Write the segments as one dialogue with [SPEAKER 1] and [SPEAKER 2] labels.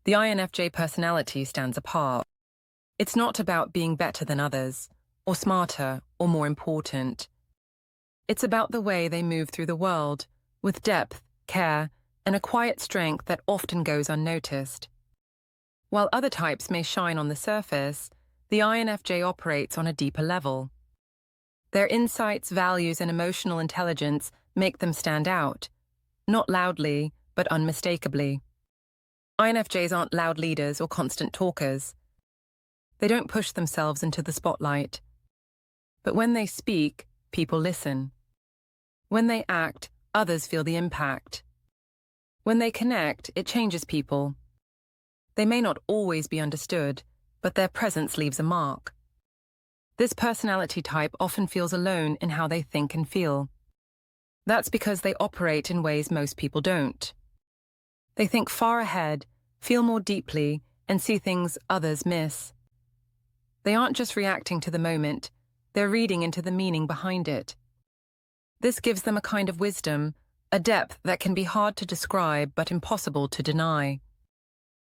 [SPEAKER 1] The INFJ personality stands apart. It's not about being better than others, or smarter, or more important. It's about the way they move through the world, with depth, care, and a quiet strength that often goes unnoticed. While other types may shine on the surface, the INFJ operates on a deeper level. Their insights, values, and emotional intelligence make them stand out, not loudly, but unmistakably. INFJs aren't loud leaders or constant talkers. They don't push themselves into the spotlight. But when they speak, people listen. When they act, others feel the impact. When they connect, it changes people. They may not always be understood, but their presence leaves a mark. This personality type often feels alone in how they think and feel. That's because they operate in ways most people don't. They think far ahead, feel more deeply, and see things others miss. They aren't just reacting to the moment, they're reading into the meaning behind it. This gives them a kind of wisdom, a depth that can be hard to describe but impossible to deny.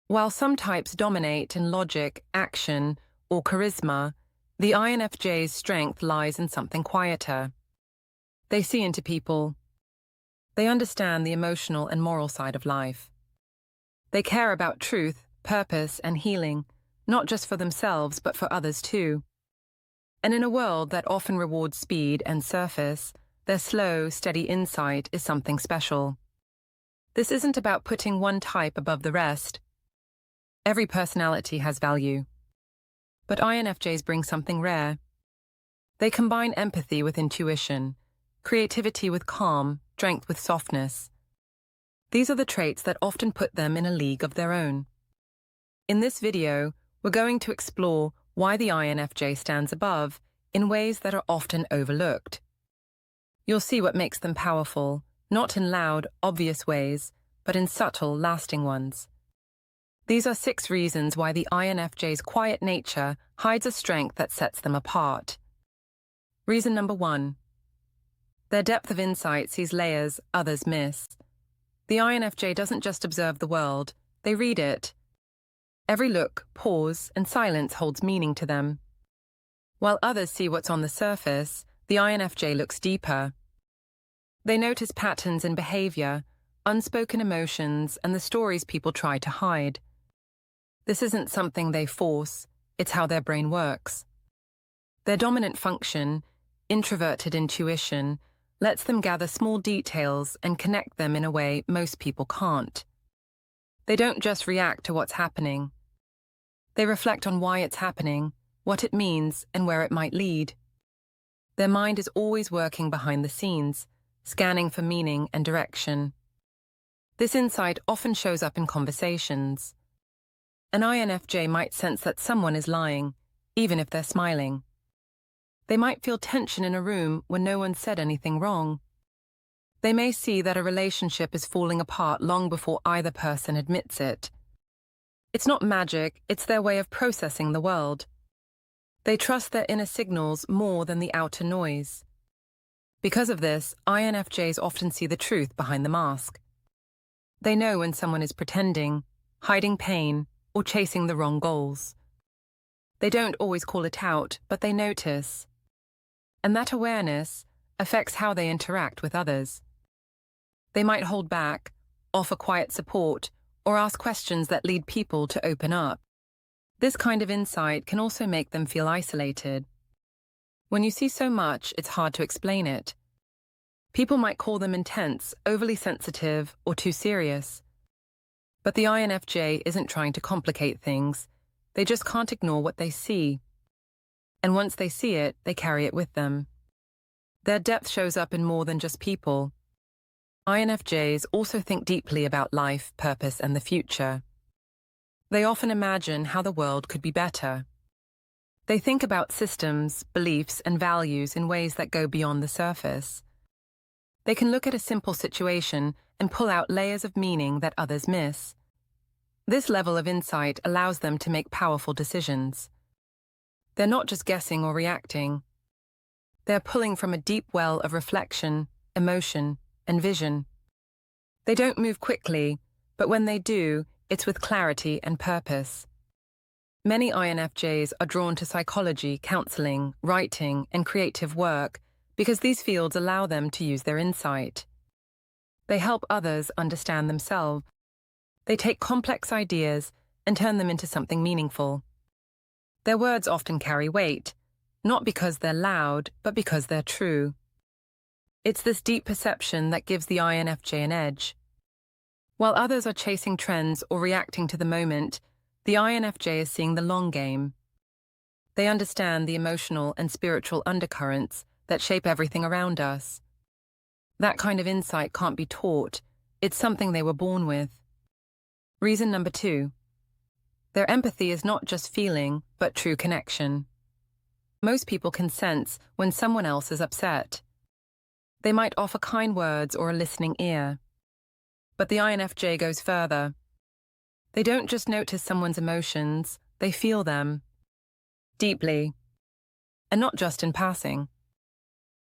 [SPEAKER 1] While some types dominate in logic, action, or charisma, the INFJ's strength lies in something quieter. They see into people. They understand the emotional and moral side of life. They care about truth, purpose, and healing, not just for themselves but for others too. And in a world that often rewards speed and surface, their slow, steady insight is something special. This isn't about putting one type above the rest. Every personality has value. But INFJs bring something rare. They combine empathy with intuition, creativity with calm, strength with softness. These are the traits that often put them in a league of their own. In this video, we're going to explore why the INFJ stands above in ways that are often overlooked. You'll see what makes them powerful, not in loud, obvious ways, but in subtle, lasting ones. These are 6 reasons why the INFJ's quiet nature hides a strength that sets them apart. Reason number 1. Their depth of insight sees layers others miss. The INFJ doesn't just observe the world, they read it. Every look, pause, and silence holds meaning to them. While others see what's on the surface, the INFJ looks deeper. They notice patterns in behavior, unspoken emotions, and the stories people try to hide. This isn't something they force, it's how their brain works. Their dominant function, introverted intuition, lets them gather small details and connect them in a way most people can't. They don't just react to what's happening. They reflect on why it's happening, what it means, and where it might lead. Their mind is always working behind the scenes, scanning for meaning and direction. This insight often shows up in conversations. An INFJ might sense that someone is lying, even if they're smiling. They might feel tension in a room when no one said anything wrong. They may see that a relationship is falling apart long before either person admits it. It's not magic, it's their way of processing the world. They trust their inner signals more than the outer noise. Because of this, INFJs often see the truth behind the mask. They know when someone is pretending, hiding pain, or chasing the wrong goals. They don't always call it out, but they notice. And that awareness affects how they interact with others. They might hold back, offer quiet support, or ask questions that lead people to open up. This kind of insight can also make them feel isolated. When you see so much, it's hard to explain it. People might call them intense, overly sensitive, or too serious. But the INFJ isn't trying to complicate things. They just can't ignore what they see. And once they see it, they carry it with them. Their depth shows up in more than just people. INFJs also think deeply about life, purpose, and the future. They often imagine how the world could be better. They think about systems, beliefs, and values in ways that go beyond the surface. They can look at a simple situation and pull out layers of meaning that others miss. This level of insight allows them to make powerful decisions. They're not just guessing or reacting. They're pulling from a deep well of reflection, emotion, and vision. They don't move quickly, but when they do, it's with clarity and purpose. Many INFJs are drawn to psychology, counseling, writing, and creative work because these fields allow them to use their insight. They help others understand themselves. They take complex ideas and turn them into something meaningful. Their words often carry weight, not because they're loud, but because they're true. It's this deep perception that gives the INFJ an edge. While others are chasing trends or reacting to the moment, the INFJ is seeing the long game. They understand the emotional and spiritual undercurrents that shape everything around us. That kind of insight can't be taught. It's something they were born with. Reason number 2. Their empathy is not just feeling, but true connection. Most people can sense when someone else is upset. They might offer kind words or a listening ear. But the INFJ goes further. They don't just notice someone's emotions, they feel them. Deeply. And not just in passing.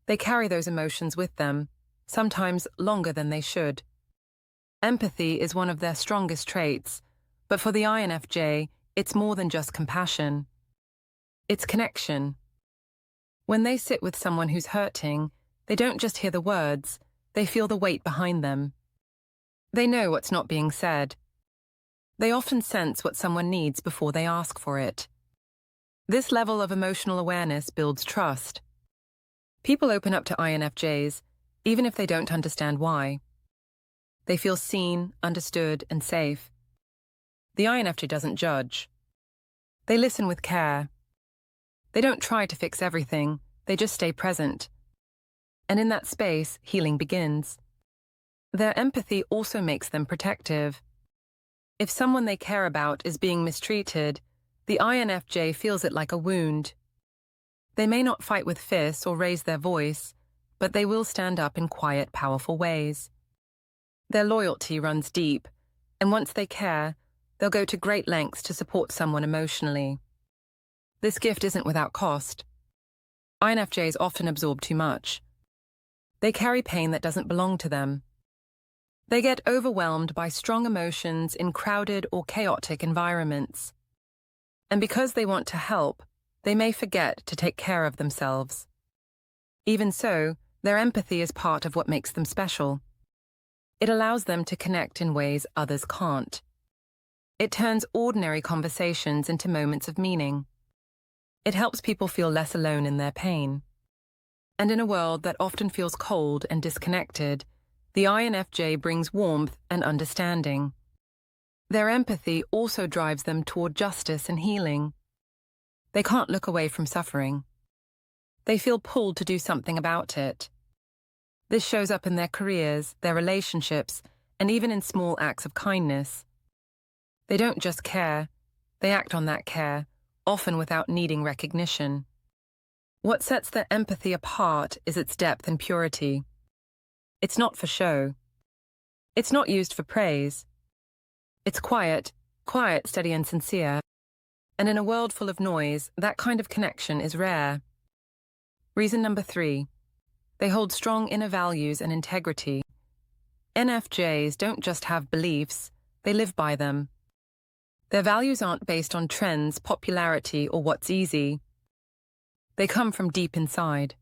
[SPEAKER 1] They carry those emotions with them, sometimes longer than they should. Empathy is one of their strongest traits, but for the INFJ, it's more than just compassion. It's connection. When they sit with someone who's hurting, they don't just hear the words, they feel the weight behind them. They know what's not being said. They often sense what someone needs before they ask for it. This level of emotional awareness builds trust. People open up to INFJs, even if they don't understand why. They feel seen, understood, and safe. The INFJ doesn't judge. They listen with care. They don't try to fix everything, they just stay present. And in that space, healing begins. Their empathy also makes them protective. If someone they care about is being mistreated, the INFJ feels it like a wound. They may not fight with fists or raise their voice, but they will stand up in quiet, powerful ways. Their loyalty runs deep, and once they care, they'll go to great lengths to support someone emotionally. This gift isn't without cost. INFJs often absorb too much. They carry pain that doesn't belong to them. They get overwhelmed by strong emotions in crowded or chaotic environments. And because they want to help, they may forget to take care of themselves. Even so, their empathy is part of what makes them special. It allows them to connect in ways others can't. It turns ordinary conversations into moments of meaning. It helps people feel less alone in their pain. And in a world that often feels cold and disconnected, the INFJ brings warmth and understanding. Their empathy also drives them toward justice and healing. They can't look away from suffering. They feel pulled to do something about it. This shows up in their careers, their relationships, and even in small acts of kindness. They don't just care, they act on that care, often without needing recognition. What sets their empathy apart is its depth and purity. It's not for show. It's not used for praise. It's quiet, steady and sincere. And in a world full of noise, that kind of connection is rare. Reason number 3. They hold strong inner values and integrity. NFJs don't just have beliefs, they live by them. Their values aren't based on trends, popularity, or what's easy. They come from deep inside.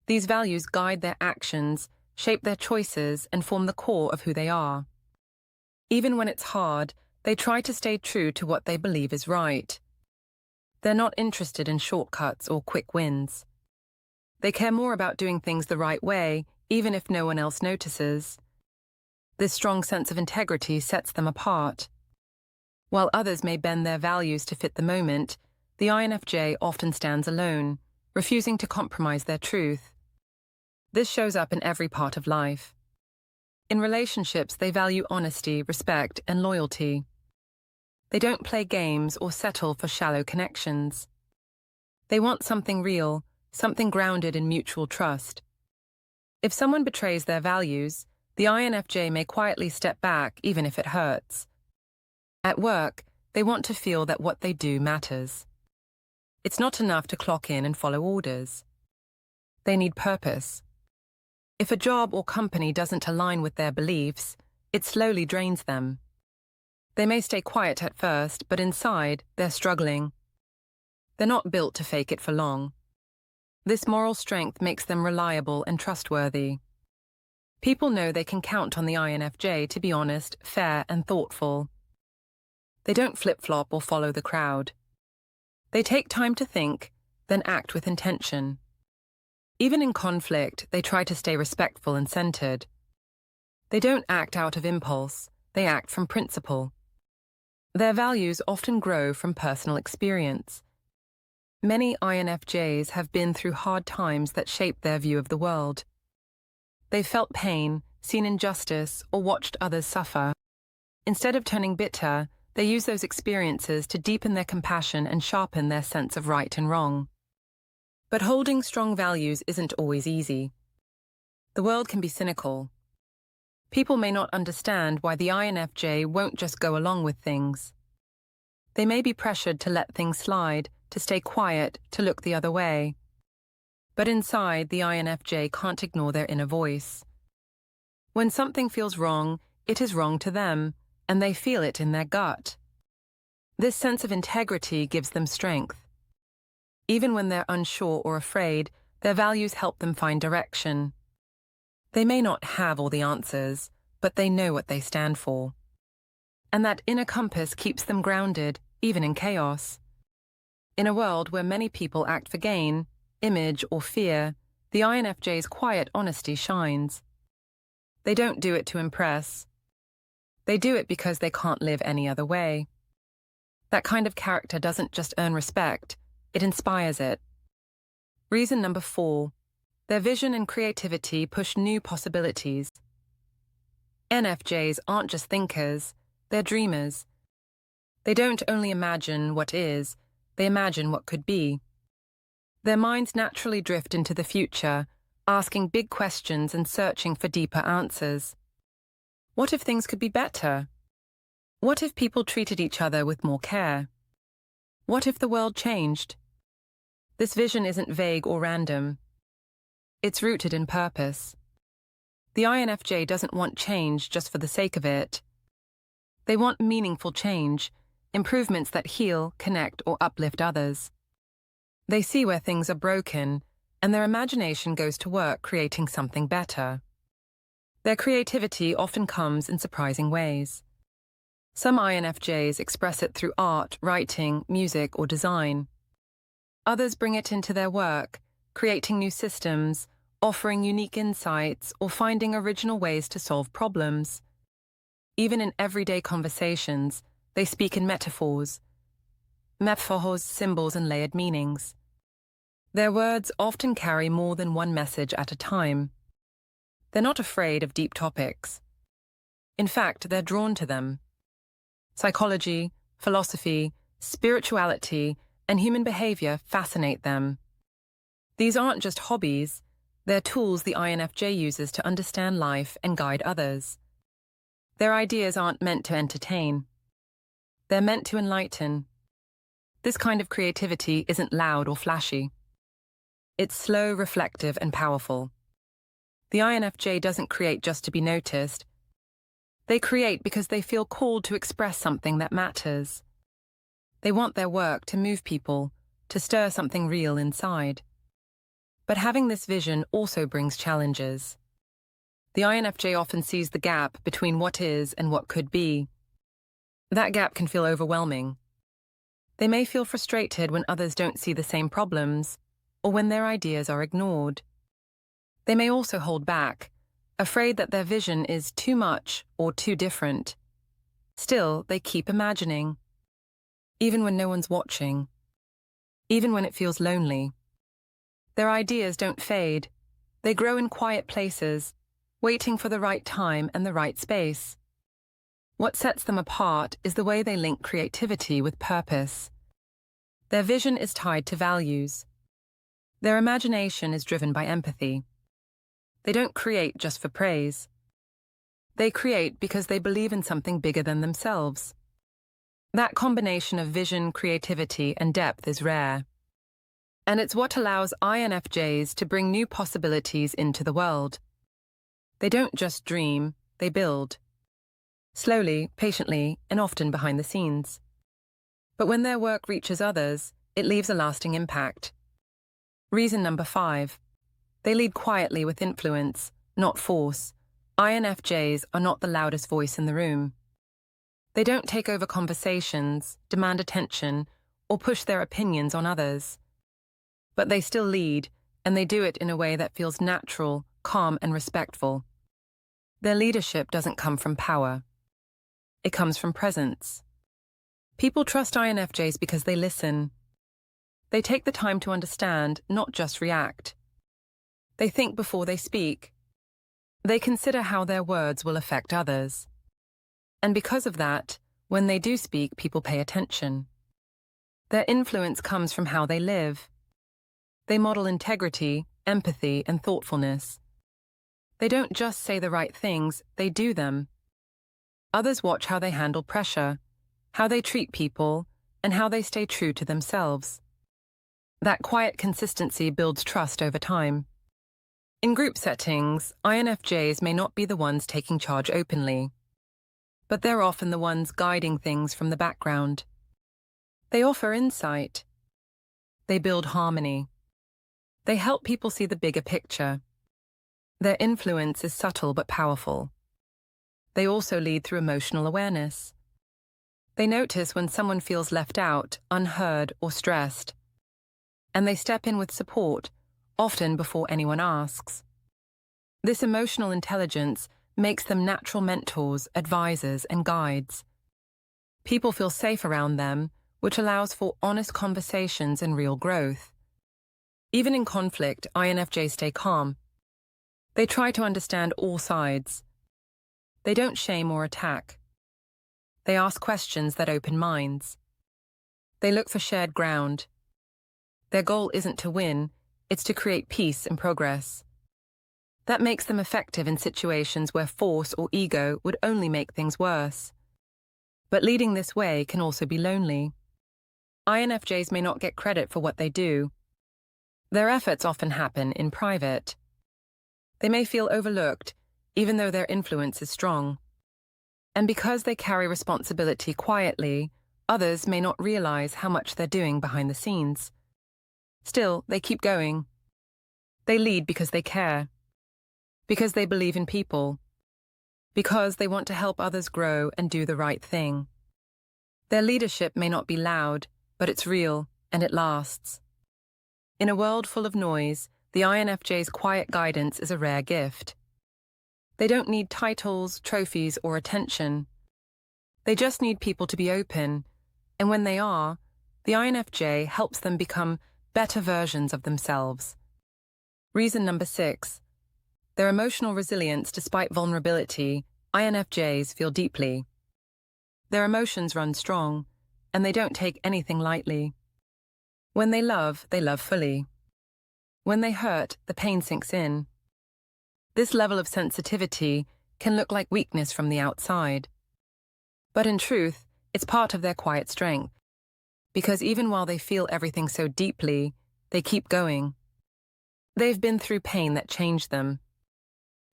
[SPEAKER 1] These values guide their actions, shape their choices, and form the core of who they are. Even when it's hard, they try to stay true to what they believe is right. They're not interested in shortcuts or quick wins. They care more about doing things the right way, even if no one else notices. This strong sense of integrity sets them apart. While others may bend their values to fit the moment, the INFJ often stands alone, refusing to compromise their truth. This shows up in every part of life. In relationships, they value honesty, respect, and loyalty. They don't play games or settle for shallow connections. They want something real, something grounded in mutual trust. If someone betrays their values, the INFJ may quietly step back even if it hurts. At work, they want to feel that what they do matters. It's not enough to clock in and follow orders. They need purpose. If a job or company doesn't align with their beliefs, it slowly drains them. They may stay quiet at first, but inside, they're struggling. They're not built to fake it for long. This moral strength makes them reliable and trustworthy. People know they can count on the INFJ to be honest, fair, and thoughtful. They don't flip-flop or follow the crowd. They take time to think, then act with intention. Even in conflict, they try to stay respectful and centered. They don't act out of impulse, they act from principle. Their values often grow from personal experience. Many INFJs have been through hard times that shaped their view of the world. They've felt pain, seen injustice, or watched others suffer. Instead of turning bitter, they use those experiences to deepen their compassion and sharpen their sense of right and wrong. But holding strong values isn't always easy. The world can be cynical. People may not understand why the INFJ won't just go along with things. They may be pressured to let things slide, to stay quiet, to look the other way. But inside, the INFJ can't ignore their inner voice. When something feels wrong, it is wrong to them, and they feel it in their gut. This sense of integrity gives them strength. Even when they're unsure or afraid, their values help them find direction. They may not have all the answers, but they know what they stand for. And that inner compass keeps them grounded, even in chaos. In a world where many people act for gain, image, or fear, the INFJ's quiet honesty shines. They don't do it to impress. They do it because they can't live any other way. That kind of character doesn't just earn respect, it inspires it. Reason number 4. Their vision and creativity push new possibilities. NFJs aren't just thinkers, they're dreamers. They don't only imagine what is, they imagine what could be. Their minds naturally drift into the future, asking big questions and searching for deeper answers. What if things could be better? What if people treated each other with more care? What if the world changed? This vision isn't vague or random. It's rooted in purpose. The INFJ doesn't want change just for the sake of it. They want meaningful change, improvements that heal, connect, or uplift others. They see where things are broken, and their imagination goes to work creating something better. Their creativity often comes in surprising ways. Some INFJs express it through art, writing, music, or design. Others bring it into their work, creating new systems, offering unique insights, or finding original ways to solve problems. Even in everyday conversations, they speak in metaphors, symbols, and layered meanings. Their words often carry more than one message at a time. They're not afraid of deep topics. In fact, they're drawn to them. Psychology, philosophy, spirituality, and human behavior fascinate them. These aren't just hobbies, they're tools the INFJ uses to understand life and guide others. Their ideas aren't meant to entertain. They're meant to enlighten. This kind of creativity isn't loud or flashy. It's slow, reflective, and powerful. The INFJ doesn't create just to be noticed. They create because they feel called to express something that matters. They want their work to move people, to stir something real inside. But having this vision also brings challenges. The INFJ often sees the gap between what is and what could be. That gap can feel overwhelming. They may feel frustrated when others don't see the same problems, or when their ideas are ignored. They may also hold back, afraid that their vision is too much or too different. Still, they keep imagining. Even when no one's watching. Even when it feels lonely. Their ideas don't fade. They grow in quiet places, waiting for the right time and the right space. What sets them apart is the way they link creativity with purpose. Their vision is tied to values. Their imagination is driven by empathy. They don't create just for praise. They create because they believe in something bigger than themselves. That combination of vision, creativity, and depth is rare. And it's what allows INFJs to bring new possibilities into the world. They don't just dream, they build. slowly, patiently, and often behind the scenes. But when their work reaches others, it leaves a lasting impact. Reason number 5. They lead quietly with influence, not force. INFJs are not the loudest voice in the room. They don't take over conversations, demand attention, or push their opinions on others. But they still lead, and they do it in a way that feels natural, calm, and respectful. Their leadership doesn't come from power. It comes from presence. People trust INFJs because they listen. They take the time to understand, not just react. They think before they speak. They consider how their words will affect others. And because of that, when they do speak, people pay attention. Their influence comes from how they live. They model integrity, empathy, and thoughtfulness. They don't just say the right things, they do them. Others watch how they handle pressure, how they treat people, and how they stay true to themselves. That quiet consistency builds trust over time. In group settings, INFJs may not be the ones taking charge openly, but they're often the ones guiding things from the background. They offer insight. They build harmony. They help people see the bigger picture. Their influence is subtle but powerful. They also lead through emotional awareness. They notice when someone feels left out, unheard, or stressed. And they step in with support, often before anyone asks. This emotional intelligence makes them natural mentors, advisors, and guides. People feel safe around them, which allows for honest conversations and real growth. Even in conflict, INFJs stay calm. They try to understand all sides. They don't shame or attack. They ask questions that open minds. They look for shared ground. Their goal isn't to win, it's to create peace and progress. That makes them effective in situations where force or ego would only make things worse. But leading this way can also be lonely. INFJs may not get credit for what they do. Their efforts often happen in private. They may feel overlooked, even though their influence is strong. And because they carry responsibility quietly, others may not realize how much they're doing behind the scenes. Still, they keep going. They lead because they care. Because they believe in people. Because they want to help others grow and do the right thing. Their leadership may not be loud, but it's real, and it lasts. In a world full of noise, the INFJ's quiet guidance is a rare gift. They don't need titles, trophies, or attention. They just need people to be open, and when they are, the INFJ helps them become better versions of themselves. Reason number 6. Their emotional resilience despite vulnerability, INFJs feel deeply. Their emotions run strong, and they don't take anything lightly. When they love fully. When they hurt, the pain sinks in. This level of sensitivity can look like weakness from the outside. But in truth, it's part of their quiet strength. Because even while they feel everything so deeply, they keep going. They've been through pain that changed them.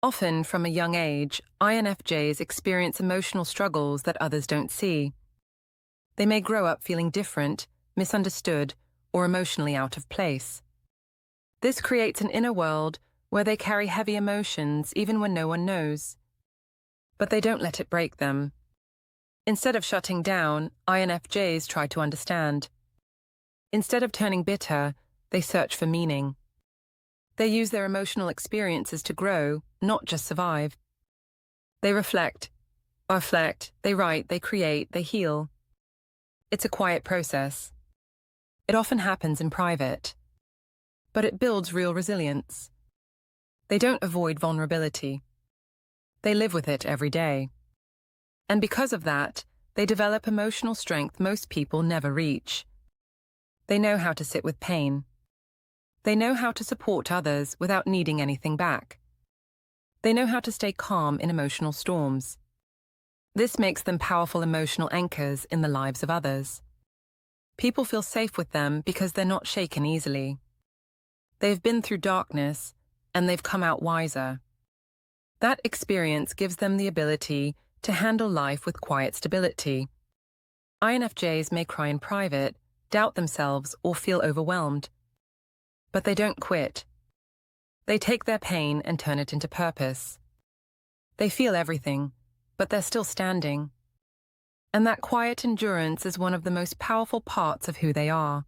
[SPEAKER 1] Often, from a young age, INFJs experience emotional struggles that others don't see. They may grow up feeling different, misunderstood, or emotionally out of place. This creates an inner world where they carry heavy emotions even when no one knows. But they don't let it break them. Instead of shutting down, INFJs try to understand. Instead of turning bitter, they search for meaning. They use their emotional experiences to grow, not just survive. They reflect, they write, they create, they heal. It's a quiet process. It often happens in private. But it builds real resilience. They don't avoid vulnerability. They live with it every day. And because of that, they develop emotional strength most people never reach. They know how to sit with pain. They know how to support others without needing anything back. They know how to stay calm in emotional storms. This makes them powerful emotional anchors in the lives of others. People feel safe with them because they're not shaken easily. They've been through darkness, and they've come out wiser. That experience gives them the ability to handle life with quiet stability. INFJs may cry in private, doubt themselves, or feel overwhelmed. But they don't quit. They take their pain and turn it into purpose. They feel everything, but they're still standing. And that quiet endurance is one of the most powerful parts of who they are.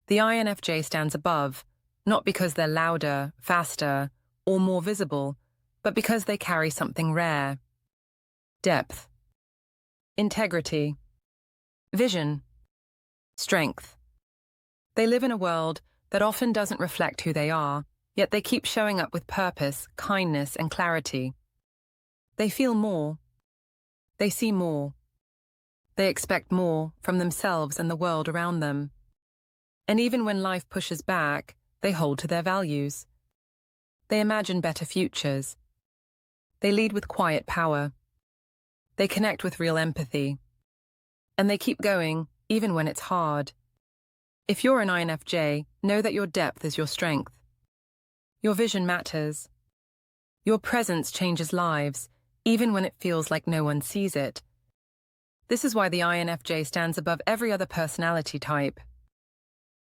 [SPEAKER 1] The INFJ stands above, not because they're louder, faster, or more visible, but because they carry something rare. Depth, integrity, vision, strength. They live in a world that often doesn't reflect who they are, yet they keep showing up with purpose, kindness, and clarity. They feel more. They see more. They expect more from themselves and the world around them. And even when life pushes back, they hold to their values. They imagine better futures. They lead with quiet power. They connect with real empathy. And they keep going, even when it's hard. If you're an INFJ, know that your depth is your strength. Your vision matters. Your presence changes lives, even when it feels like no one sees it. This is why the INFJ stands above every other personality type.